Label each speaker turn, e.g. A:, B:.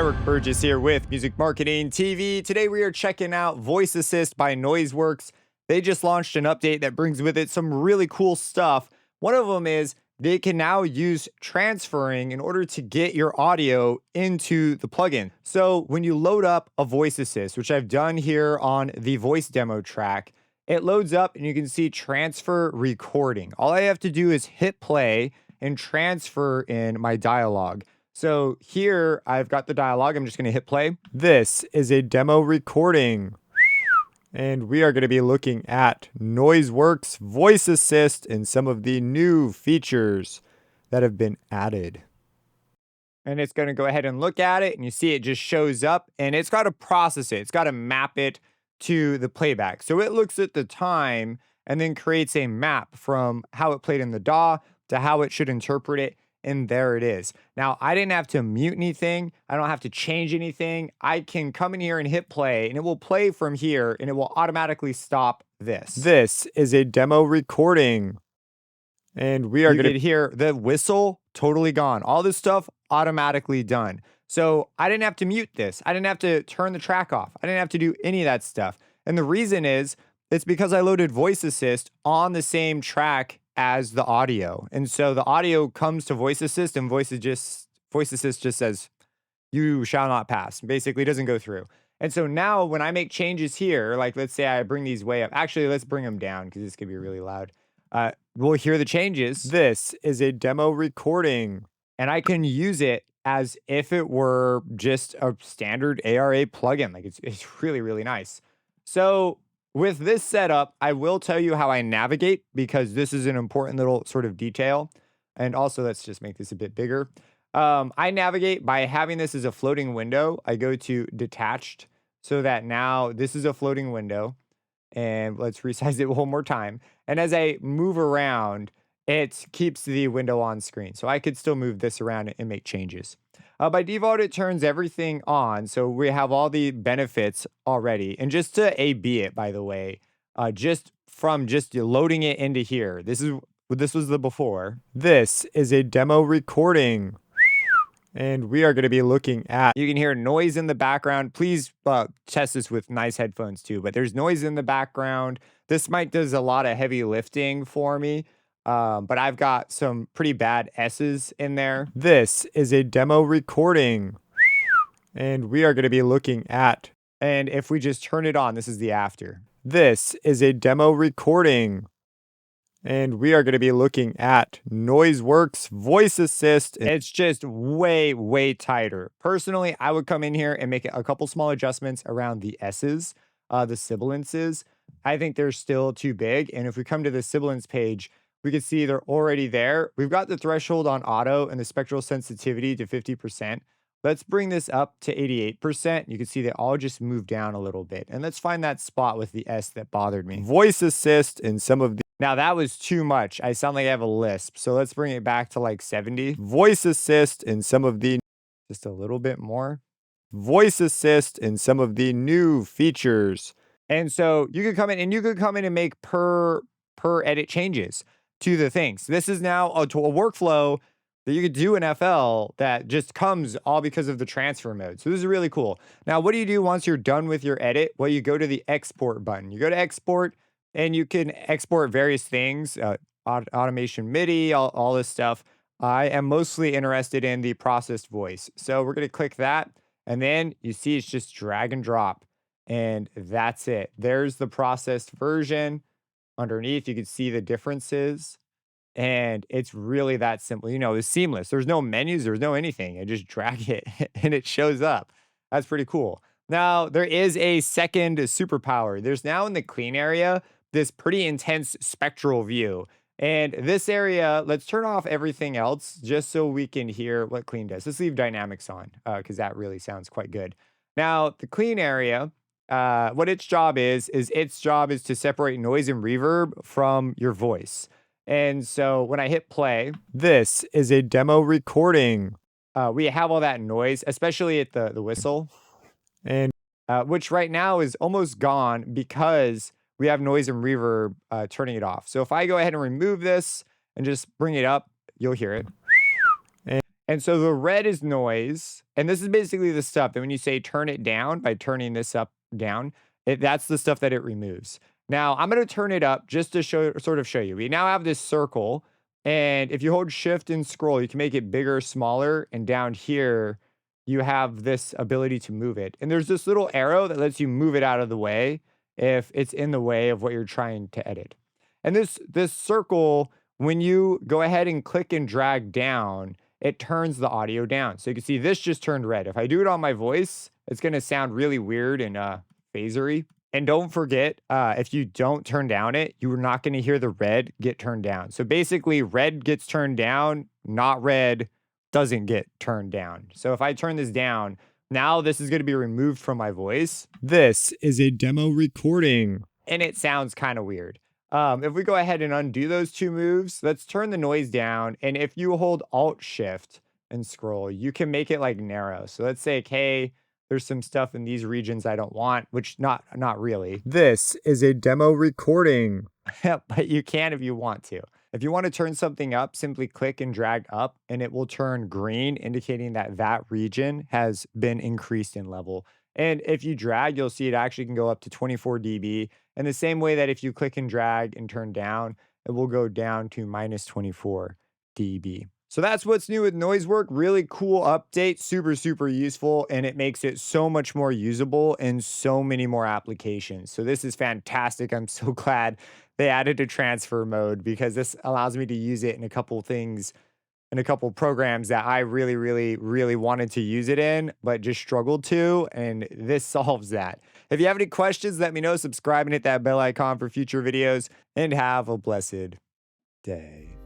A: Eric Burgess here with Music Marketing TV. Today we are checking out VoiceAssist by Noiseworks. They just launched an update that brings with it some really cool stuff. One of them is they can now use transferring in order to get your audio into the plugin. So when you load up a VoiceAssist, which I've done here on the voice demo track, it loads up and you can see transfer recording. All I have to do is hit play and transfer in my dialogue. So here I've got the dialogue. I'm just going to hit play. This is a demo recording. And we are going to be looking at Noiseworks Voice Assist and some of the new features that have been added. And it's going to go ahead and look at it, and you see it just shows up, and it's got to process it. It's got to map it to the playback. So it looks at the time and then creates a map from how it played in the DAW to how it should interpret it. And there it is. Now, I didn't have to mute anything. I don't have to change anything. I can come in here and hit play, and it will play from here, and it will automatically stop this. This is a demo recording. And we are going to hear the whistle totally gone. All this stuff automatically done. So I didn't have to mute this. I didn't have to turn the track off. I didn't have to do any of that stuff. And the reason is, it's because I loaded Voice Assist on the same track as the audio. And so the audio comes to Voice Assist, and Voice Assist just says, "You shall not pass." Basically, it doesn't go through. And so now when I make changes here, like let's say I bring these way up. Actually, let's bring them down because this could be really loud. We'll hear the changes. This is a demo recording, and I can use it as if it were just a standard ARA plugin. Like it's really, really nice. So with this setup, I will tell you how I navigate because this is an important little sort of detail. And also, let's just make this a bit bigger. I navigate by having this as a floating window. I go to detached so that now this is a floating window. And let's resize it one more time. And as I move around, it keeps the window on screen. So I could still move this around and make changes. By default, it turns everything on. So we have all the benefits already. And just to A/B it, by the way, just from loading it into here, this was the before. This is a demo recording. And we are going to be looking at, you can hear noise in the background. Please test this with nice headphones too, but there's noise in the background. This mic does a lot of heavy lifting for me. But I've got some pretty bad S's in there. This is a demo recording. And we are going to be looking at, and if we just turn it on, this is the after. This is a demo recording. And we are going to be looking at Noiseworks Voice Assist. It's just way, way tighter. Personally, I would come in here and make a couple small adjustments around the S's, the sibilances. I think they're still too big. And if we come to the sibilance page, we can see they're already there. We've got the threshold on auto and the spectral sensitivity to 50%. Let's bring this up to 88%. You can see they all just move down a little bit. And let's find that spot with the S that bothered me. Voice Assist and some of the... Now that was too much. I sound like I have a lisp. So let's bring it back to like 70. Voice Assist and some of the... Just a little bit more. Voice Assist and some of the new features. And so you could come in and make per edit changes to the things. This is now a workflow that you could do in FL that just comes all because of the transfer mode. So this is really cool. Now, what do you do once you're done with your edit? Well, you go to the export button. You go to export and you can export various things, automation MIDI, all this stuff. I am mostly interested in the processed voice. So we're going to click that. And then you see it's just drag and drop. And that's it. There's the processed version. Underneath, you can see the differences. And it's really that simple. You know, it's seamless. There's no menus. There's no anything. I just drag it and it shows up. That's pretty cool. Now, there is a second superpower. There's now in the clean area, this pretty intense spectral view. And this area, let's turn off everything else just so we can hear what clean does. Let's leave dynamics on because that really sounds quite good. Now, the clean area, what its job is to separate noise and reverb from your voice. And so when I hit play, this is a demo recording. We have all that noise, especially at the whistle, and which right now is almost gone because we have noise and reverb turning it off. So if I go ahead and remove this and just bring it up, you'll hear it. And so the red is noise. And this is basically the stuff that when you say turn it down by turning this up down, that's the stuff that it removes. Now I'm going to turn it up just to show you. We now have this circle. And if you hold shift and scroll, you can make it bigger, smaller. And down here, you have this ability to move it. And there's this little arrow that lets you move it out of the way if it's in the way of what you're trying to edit. And this circle, when you go ahead and click and drag down, it turns the audio down. So you can see this just turned red. If I do it on my voice, it's going to sound really weird and phasery. And don't forget, if you don't turn down it, you are not going to hear the red get turned down. So basically, red gets turned down, not red doesn't get turned down. So if I turn this down, now this is going to be removed from my voice. This is a demo recording. And it sounds kind of weird. If we go ahead and undo those two moves, let's turn the noise down. And if you hold Alt Shift and scroll, you can make it like narrow. So let's say, hey, there's some stuff in these regions I don't want, which not really. This is a demo recording. But you can if you want to. If you want to turn something up, simply click and drag up and it will turn green, indicating that that region has been increased in level. And if you drag, you'll see it actually can go up to 24 dB. And the same way that if you click and drag and turn down, it will go down to minus 24 dB. So that's what's new with Noisework. Really cool update, super useful, and it makes it so much more usable in so many more applications. So this is fantastic. I'm so glad they added a transfer mode because this allows me to use it in a couple things, in a couple programs that I really wanted to use it in, but just struggled to, and this solves that. If you have any questions, let me know. Subscribe and hit that bell icon for future videos, and have a blessed day.